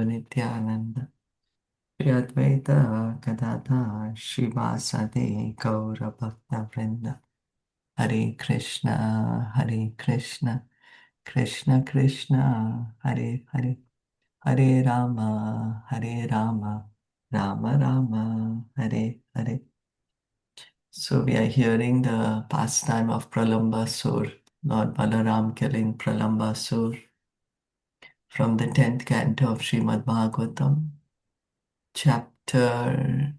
Nityananda Shri Advaita Gadadhar Srivasadi Gaura Bhakta Vrinda Hare Krishna Hare Krishna Krishna Krishna Hare Hare Hare Rama Hare Rama Rama Rama Hare Hare. So we are hearing the pastime of Pralambasur, Lord Balaram killing Pralambasur from the 10th canto of Srimad Bhagavatam, chapter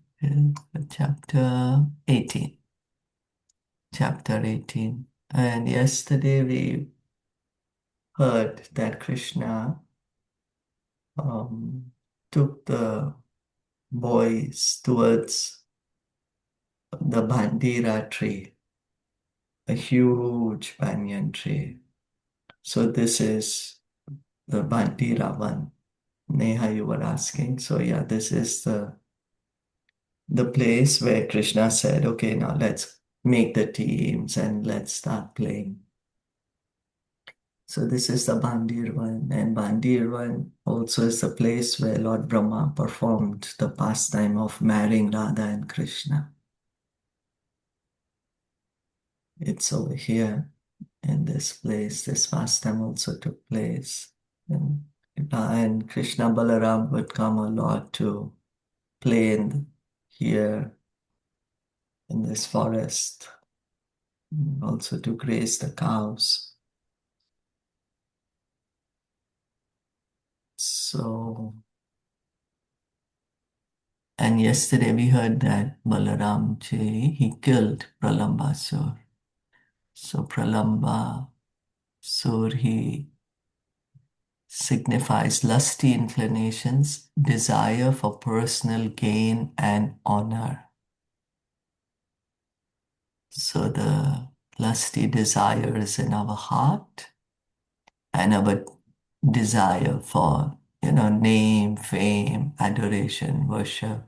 18. Chapter 18. And yesterday we heard that Krishna took the boys towards the Bandira tree, a huge banyan tree. So this is the Bandira one. Neha, you were asking. So yeah, this is the place where Krishna said, okay, now let's make the teams and let's start playing. So this is the Bandirvan, and Bandirvan also is the place where Lord Brahma performed the pastime of marrying Radha and Krishna. It's over here in this place. This pastime also took place. And Krishna Balaram would come a lot to play here in this forest, also to graze the cows. So, and yesterday we heard that Balaram Ji, he killed Pralambasur. So Pralambasur, he signifies lusty inclinations, desire for personal gain and honor. So the lusty desire is in our heart, and our desire for, name, fame, adoration, worship,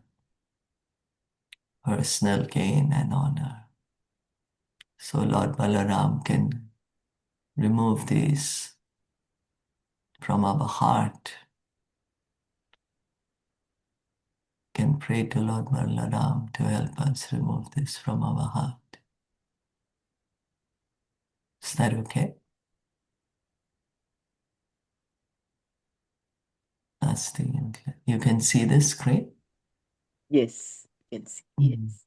personal gain and honor. So Lord Balaram can remove these from our heart. Can pray to Lord Balaram to help us remove this from our heart. Is that okay? That's the intent. You can see the screen? Yes, can see. Yes.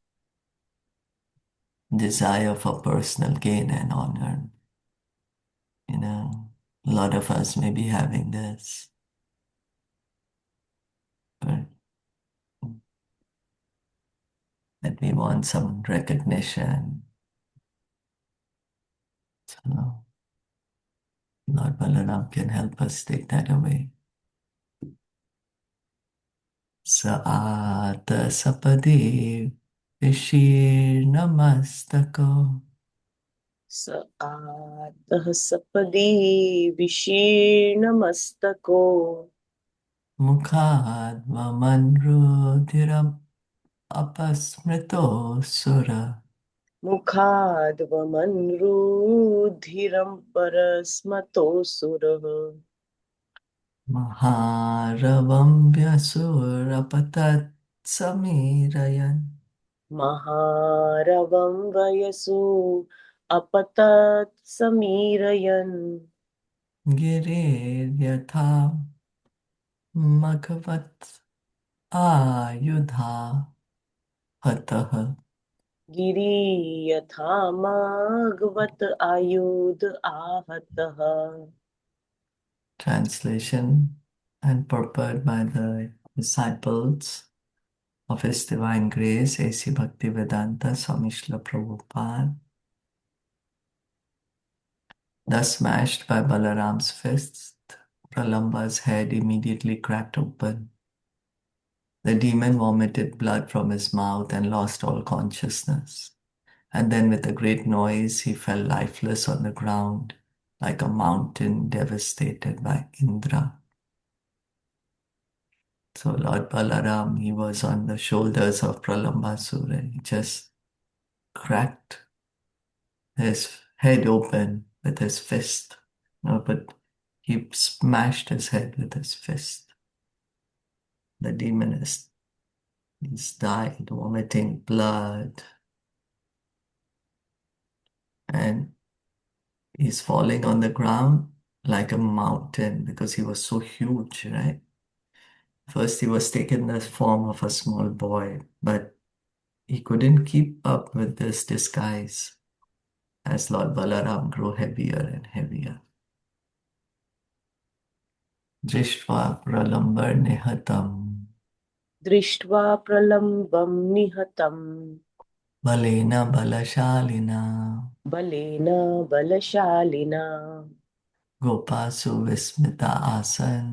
Desire for personal gain and honor. A lot of us may be having this. But that we want some recognition. So Lord Balaram can help us take that away. Sa'at sapade vishirnamastako Sa'atah sapadi vishirnamastako mukhad vamanrudhiram apasmrito sura mukhadvamanrudhiram parasmato surah maharavam vyasurapatat samirayan maharavam vayasu apatat samirayan girir yatham maghavat ayudha hatah. giriyathamagvat ayud ahatah. Translation and purport by the disciples of His Divine Grace, A.C. Bhaktivedanta Swami Srila Prabhupada. Thus smashed by Balaram's fist, Pralamba's head immediately cracked open. The demon vomited blood from his mouth and lost all consciousness. And then with a great noise, he fell lifeless on the ground like a mountain devastated by Indra. So Lord Balaram, he was on the shoulders of Pralambasura. He just cracked his head open with his fist. No, but he smashed his head with his fist. The demon is dying, vomiting blood, and he's falling on the ground like a mountain because he was so huge, right? First, he was taken in the form of a small boy, but he couldn't keep up with this disguise as Lord Balaram grew heavier and heavier. दृष्ट्वा प्रलम्बर्निहतं दृष्ट्वा प्रलम्बं निहतं बलेन बलशालिना बलेन बलशालिना गोपासु विस्मिता आसन्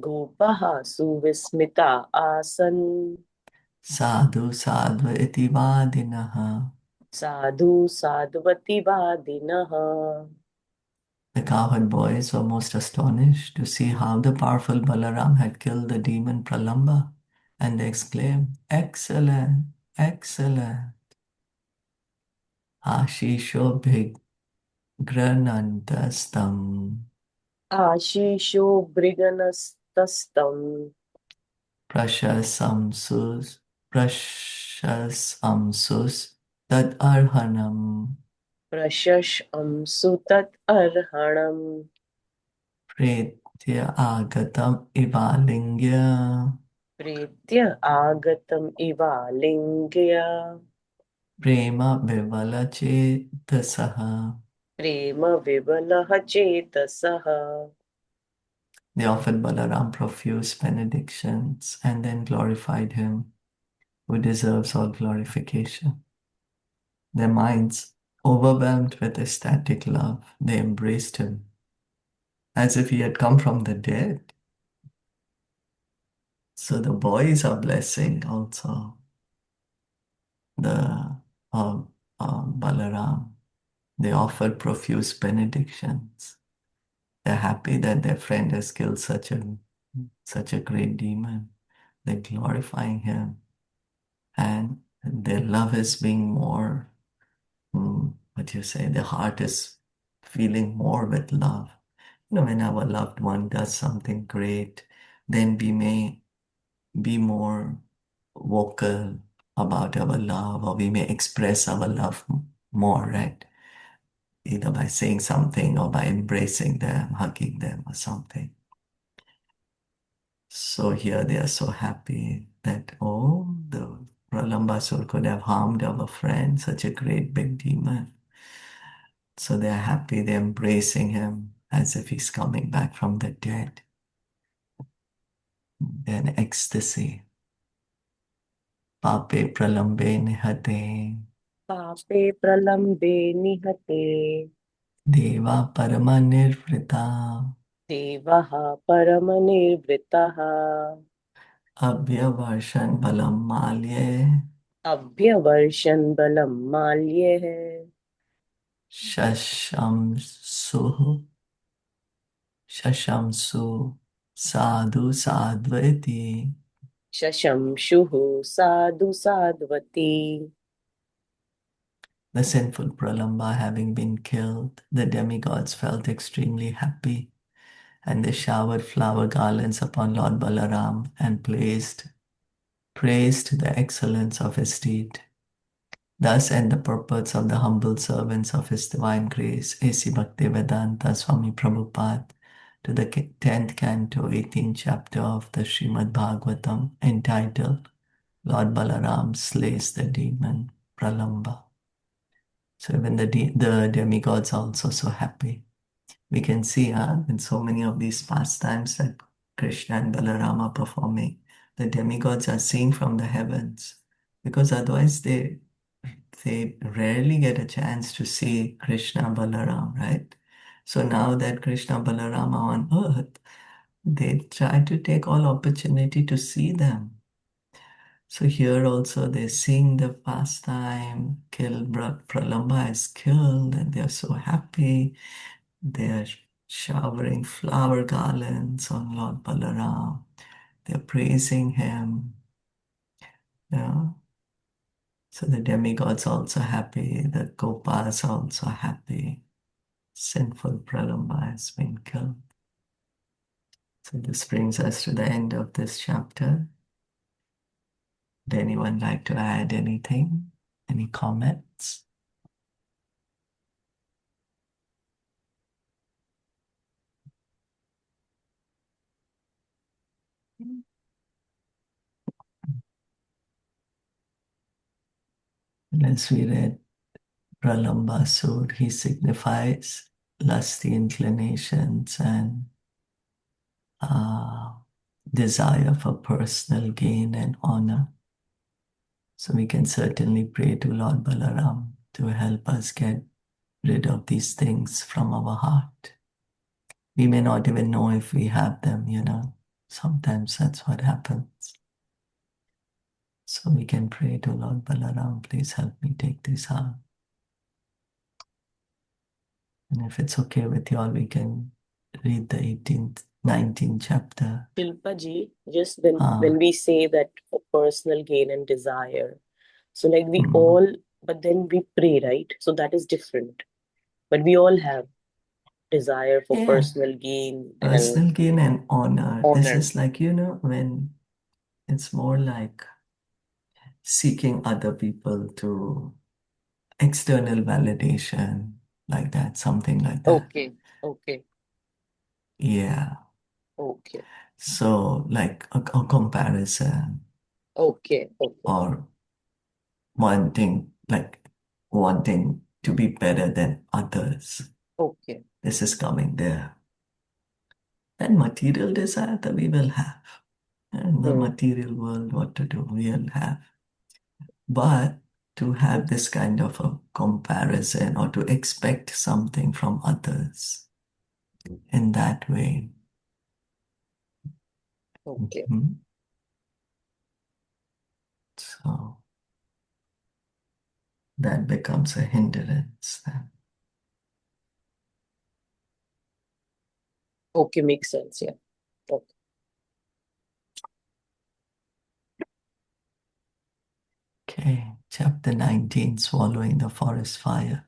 गोपाः सुविस्मिता आसन् साधु साध्व इति वादिनः. साधु साध्वतिवादिनः. The cowherd boys were most astonished to see how the powerful Balaram had killed the demon Pralamba, and they exclaimed, "Excellent, excellent! Ashisho Bhigranandastam आशीषो भृगनस्तस्तं Prashasamsus Prashasamsus Tad Arhanam प्रशशंसु तत् अर्हणम् Pretya Agatam Ivalingya प्रीत्य आगतम् इवालिङ्ग्य Prema Vivala Chetasaha. Prem विबलः चेतसः. They offered Balaram profuse benedictions and then glorified him, who deserves all glorification. Their minds overwhelmed with ecstatic love, they embraced him as if he had come from the dead. So the boys are blessing also the Balaram. They offered profuse benedictions. They're happy that their friend has killed such a great demon. They're glorifying him, and their love is being more, what do you say, their heart is feeling more with love. When our loved one does something great, then we may be more vocal about our love, or we may express our love more, right? Either by saying something or by embracing them, hugging them, or something. So here they are so happy that, oh, the Pralambasur could have harmed our friend, such a great big demon. So they're happy, they're embracing him as if he's coming back from the dead. They're in ecstasy. Pape pralambe nihate, पापे प्रलम्बे निहते deva paramanirvrita, देवः परमनिर्वृतः abhyavarshan balam malye, अभ्यवर्षन् बलं माल्यः shashamsu, shashamsu, sadhu sadvaiti. शशंशुः Sadhu साध्वती. The sinful Pralamba having been killed, the demigods felt extremely happy, and they showered flower garlands upon Lord Balaram and praised the excellence of his deed. Thus end the purports of the humble servants of His Divine Grace, A.C. Bhaktivedanta Swami Prabhupada, to the 10th Canto, 18th chapter of the Srimad Bhagavatam, entitled Lord Balaram Slays the Demon Pralamba. So even the demigods are also so happy. We can see in so many of these pastimes that Krishna and Balarama are performing, the demigods are seen from the heavens, because otherwise they rarely get a chance to see Krishna Balaram, right? So now that Krishna Balarama are on earth, they try to take all opportunity to see them. So here also they're seeing the pastime, Pralamba is killed, and they're so happy. They're showering flower garlands on Lord Balaram. They're praising him. Yeah. So the demigods are also happy, the Gopas are also happy. Sinful Pralamba has been killed. So this brings us to the end of this chapter. Would anyone like to add anything? Any comments? As we read Pralambasur, he signifies lusty inclinations and uh, desire for personal gain and honor. So we can certainly pray to Lord Balaram to help us get rid of these things from our heart. We may not even know if we have them, you know. Sometimes that's what happens. So we can pray to Lord Balaram, please help me take this out. And if it's okay with you all, we can read the 18th, 19th chapter. Shilpa ji, just when we say that for personal gain and desire, so like we all, but then we pray, right? So that is different. But we all have desire for Yeah, personal gain and personal gain and honor. This honor. is like, you know, when it's more like seeking other people to external validation, like that, something like that. Okay, okay, Yeah. okay, So, like a comparison okay, okay, or wanting to be better than others. okay. This is coming there. And material desire that we will have. In the Hmm. material world, what to do, we'll have. But to have this kind of a comparison or to expect something from others in that way. Okay, Mhm. So that becomes a hindrance then. okay, makes sense. Yeah. Okay. Okay, chapter 19, Swallowing the Forest Fire.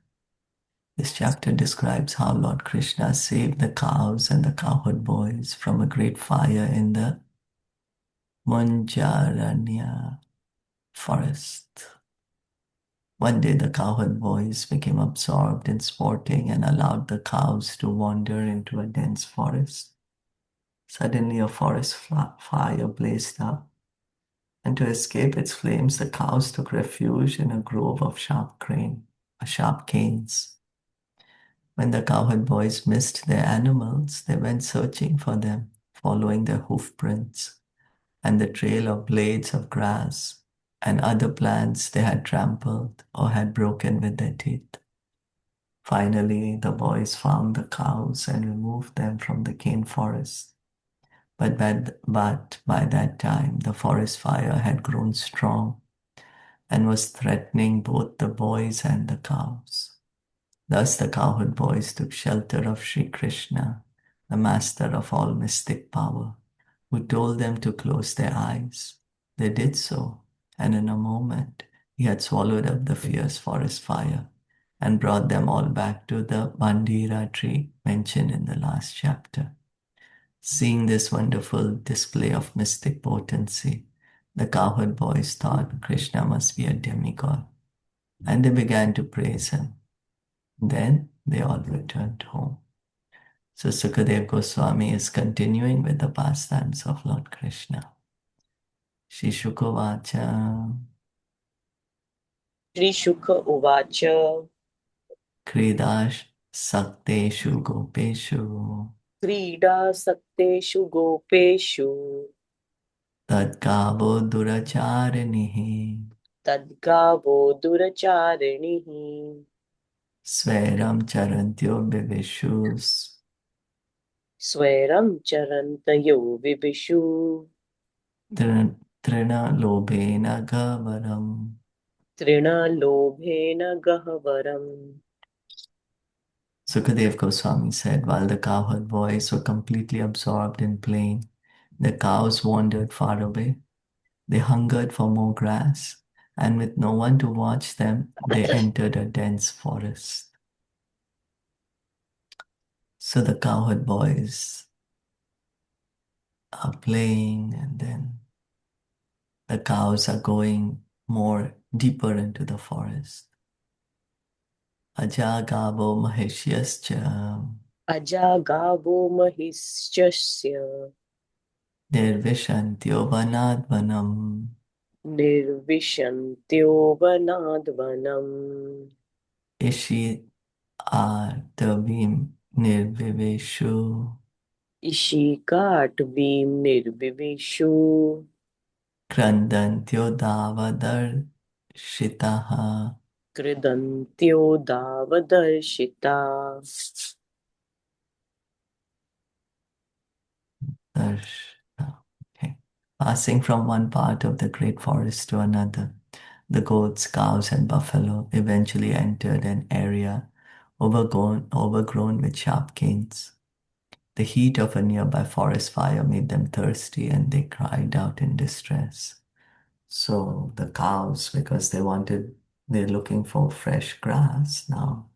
This chapter describes how Lord Krishna saved the cows and the cowherd boys from a great fire in the Munjaranya forest. One day, the cowherd boys became absorbed in sporting and allowed the cows to wander into a dense forest. Suddenly, a forest fire blazed up, and to escape its flames, the cows took refuge in a grove of sharp canes. When the cowherd boys missed their animals, they went searching for them, following their hoof prints and the trail of blades of grass and other plants they had trampled or had broken with their teeth. Finally, the boys found the cows and removed them from the cane forest. But by that time, the forest fire had grown strong and was threatening both the boys and the cows. Thus, the cowherd boys took shelter of Sri Krishna, the master of all mystic power, who told them to close their eyes. They did so, and in a moment, he had swallowed up the fierce forest fire and brought them all back to the Bandira tree mentioned in the last chapter. Seeing this wonderful display of mystic potency, the cowherd boys thought Krishna must be a demigod, and they began to praise him. Then they all returned home. So Sukadev Goswami is continuing with the pastimes of Lord Krishna. Shri Shukavacha Shri Shukha Uvacha Kridash Sakteshu Gopeshu Krida Sakteshu Gopeshu Tadkavo Duracharinihi Tadgavo Duracharinihi Sveram Charantyo Bivishus Sweram Charantayo Vibhishu Trina Lobena Gavaram. Trina Lobhena Gahavaram. Sukadev Goswami said, while the cowherd boys were completely absorbed in playing, the cows wandered far away. They hungered for more grass, and with no one to watch them, they entered a dense forest. So the cowherd boys are playing, and then The cows are going more deeper into the forest. Ajagabo mahishyascha Ajagavo mahisyasya nirvishantyo vanadvanam nirvishantyo vanadvanam ishi atavim nirviveshu ishikatvim nirvivishu krandantyo davadar shitaha kridantyo davadarshita. Okay. Passing from one part of the great forest to another, the goats, cows, and buffalo eventually entered an area overgrown with sharp canes. The heat of a nearby forest fire made them thirsty and they cried out in distress. So the cows, because they're looking for fresh grass now.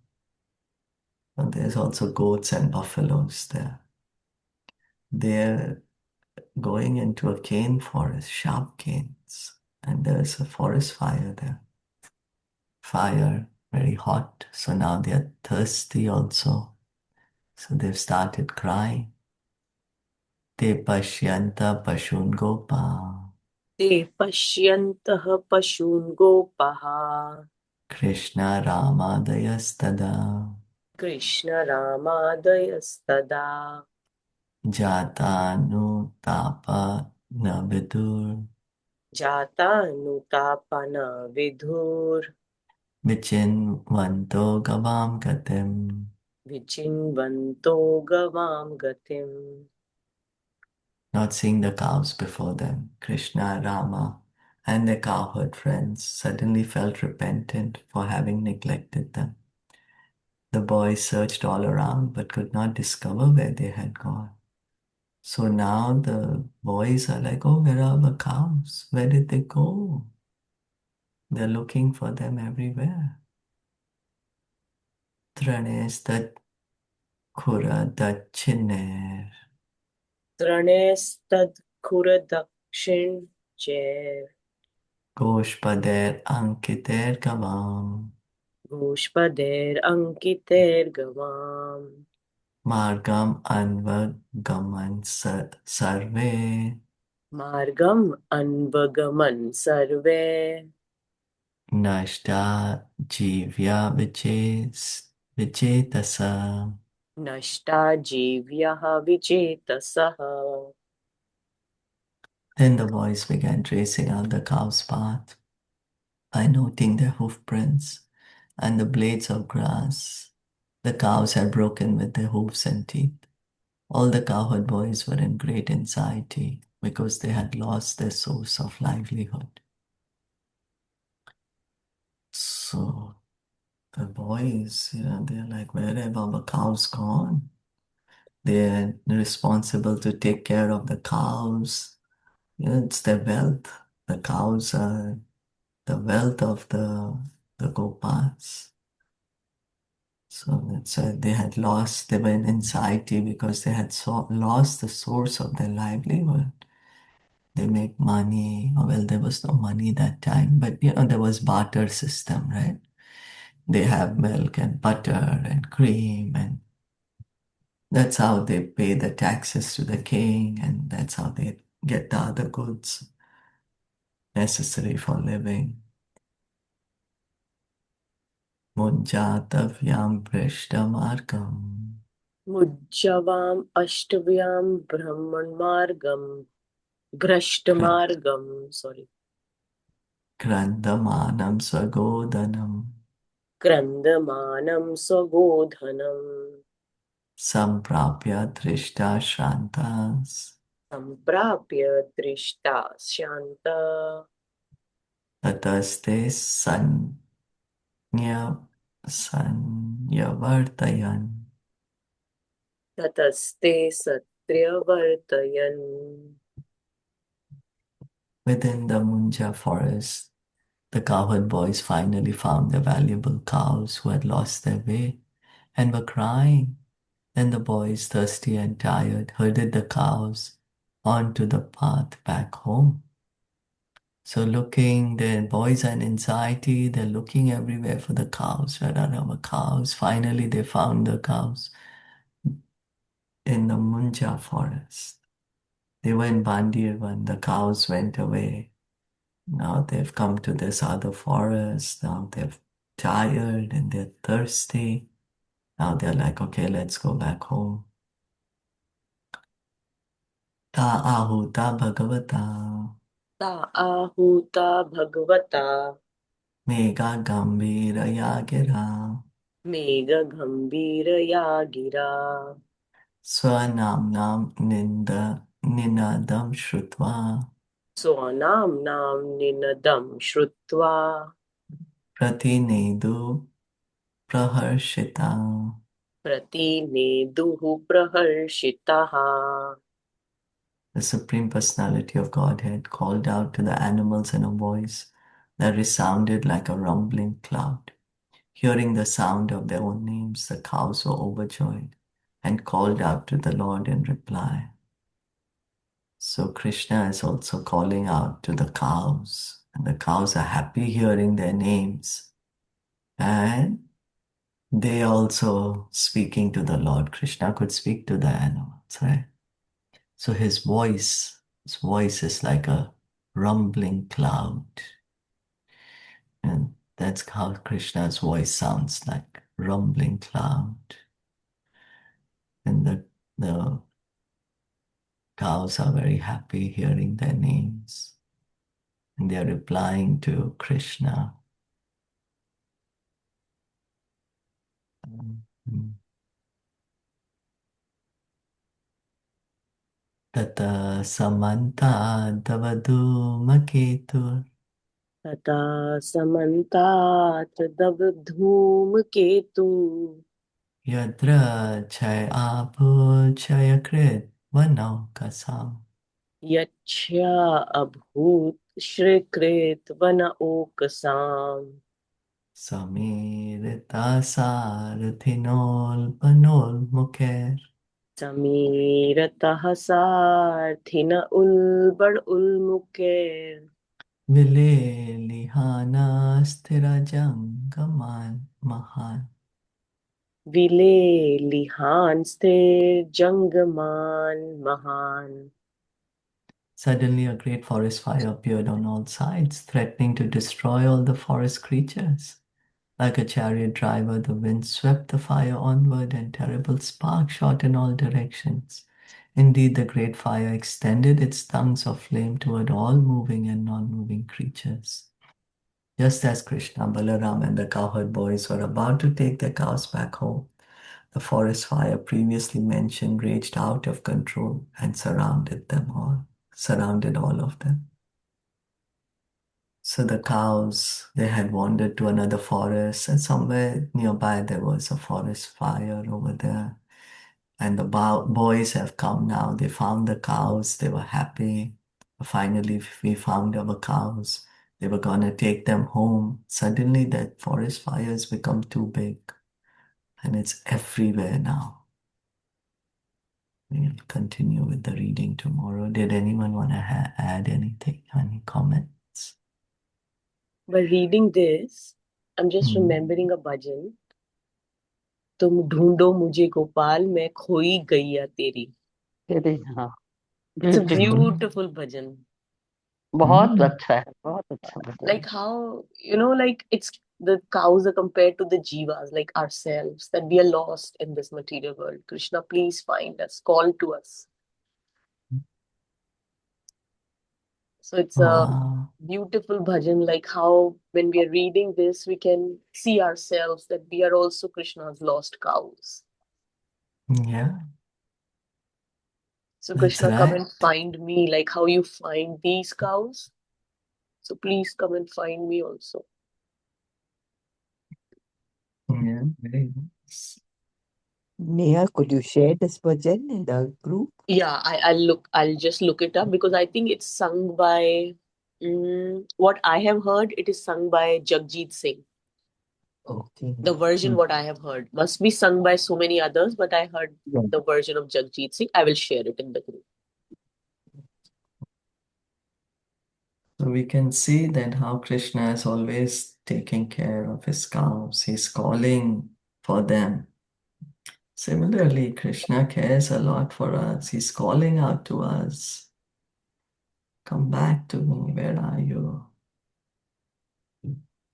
But there's also goats and buffaloes there. They're going into a cane forest, sharp canes, and there's a forest fire there. Fire, very hot, so now they're thirsty also. So they've started crying. Te pashyanta pashun gopa, Te pashyantah pashun gopaha Krishna Ramadayastada, Krishna Ramadayastada Jatanu tapa navidur, Jata Nutapana Vidhur Vichinvanto gavam gatim. Vichinvanto Gavam Gatim. Not seeing the cows before them, Krishna, Rama, and their cowherd friends suddenly felt repentant for having neglected them. The boys searched all around but could not discover where they had gone. So now the boys are like, oh, where are the cows? Where did they go? They're looking for them everywhere. Tranestat kura dachiner, Tranestad Kuradakshin Chair goshpader ankiter gavam. Gushpader Ankiter Gavam Margam Anvagaman Sarve Margam Anvagaman Sarve Nashta Jivya Vichetasa. Nashta Jivyaha Vichetasaha. Then the boys began tracing out the cow's path by noting their hoof prints and the blades of grass the cows had broken with their hoofs and teeth. All the cowherd boys were in great anxiety because they had lost their source of livelihood. So the boys, they're like, where have our cows gone? They're responsible to take care of the cows. It's their wealth. The cows are the wealth of the Gopas. So that's why they were in anxiety because they had lost the source of their livelihood. They make money. Well, there was no money that time, but there was barter system, right? They have milk and butter and cream, and that's how they pay the taxes to the king, and that's how they get the other goods necessary for living. Mujjatavyam prishtamargam Mujjavam Ashtavyam Brahman Margam Grashtamargam, sorry, krandamanam swagodanam Krandamanam Sagodhanam samprapya drishta shrantas Samprapya Drishta Shanta tataste sanyavartayan. Tataste Satriyavartayan. Within the Munja forest, the cowherd boys finally found their valuable cows who had lost their way and were crying. Then the boys, thirsty and tired, herded the cows onto the path back home. So looking, the boys are in anxiety, they're looking everywhere for the cows. Where are our cows? Finally, they found the cows in the Munja forest. They were in Bandir when the cows went away. Now they've come to this other forest. Now they're tired and they're thirsty. Now they're like, okay, let's go back home. Ta ahuta bhagavata Ta ahuta bhagavata mega gambhiraya gira mega gambhiraya gira swanamnam ninadam shrutva swanam nam ninadam shrutva pratinedu praharshita. pratineduhu praharshitaha. The Supreme Personality of Godhead called out to the animals in a voice that resounded like a rumbling cloud. Hearing the sound of their own names, the cows were overjoyed and called out to the Lord in reply. So Krishna is also calling out to the cows, and the cows are happy hearing their names. And they also speaking to the Lord. Krishna could speak to the animals, right? So his voice is like a rumbling cloud. And that's how Krishna's voice sounds like, rumbling cloud. And the cows are very happy hearing their names. And they're replying to Krishna. Tata samanta davadhumaketur तथा समन्तात् दवधूमकेतु yadra chay abhuchayakrit vanaukasam यच्छा अभूत् श्रीकृत वन ओकसाम् samirita sarathinol panol muker समीरतः सार्थिन उल्बण उल्मुकेर vilelihana sthirajangaman mahan. विले लिहान स्थिर जंगमान महान. Suddenly, a great forest fire appeared on all sides, threatening to destroy all the forest creatures. Like a chariot driver, the wind swept the fire onward, and terrible sparks shot in all directions. Indeed, the great fire extended its tongues of flame toward all moving and non moving creatures. Just as Krishna, Balarāma, and the cowherd boys were about to take their cows back home, the forest fire previously mentioned raged out of control and surrounded all of them. So the cows, they had wandered to another forest, and somewhere nearby there was a forest fire over there. And the boys have come now. They found the cows. They were happy. Finally, we found our cows. They were going to take them home. Suddenly, that forest fire has become too big, and it's everywhere now. We'll continue with the reading tomorrow. Did anyone want to add anything? Any comments? By reading this, I'm just remembering a bhajan. तुम ढूंढो मुझे गोपाल मैं खोई गैया तेरी. हाँ It's a बिल्कुल beautiful bhajan. बहुत अच्छा है बहुत अच्छा भजन Like how, like it's the cows are compared to the jivas, like ourselves, that we are lost in this material world. Krishna, please find us, call to us. So it's a Wow. beautiful bhajan, like how when we are reading this, we can see ourselves that we are also Krishna's lost cows. Yeah, So that's Krishna, come right. and find me, like how you find these cows. So please come and find me also. Yeah, very nice. Neha, could you share this bhajan in the group? Yeah, I'll just look it up because I think it's sung by what I have heard, it is sung by Jagjit Singh. Okay. The version what I have heard must be sung by so many others, but I heard Yeah. the version of Jagjit Singh. I will share it in the group. So we can see that how Krishna is always taking care of his cows. He's calling for them. Similarly, Krishna cares a lot for us. He's calling out to us. Come back to me. Where are you?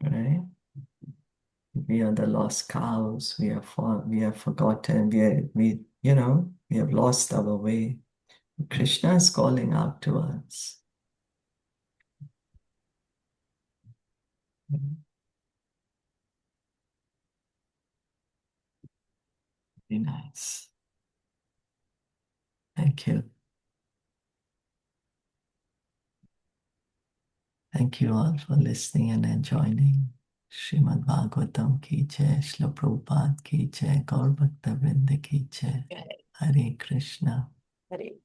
Right? We are the lost cows. We have forgotten. We have lost our way. Krishna is calling out to us. Very nice. Thank you. Thank you all for listening and joining. Srimad Bhagavatam ki jai, Srila Prabhupada ki jai, Gaur Bhakta Vrinda ki jai. Hare Krishna. Hare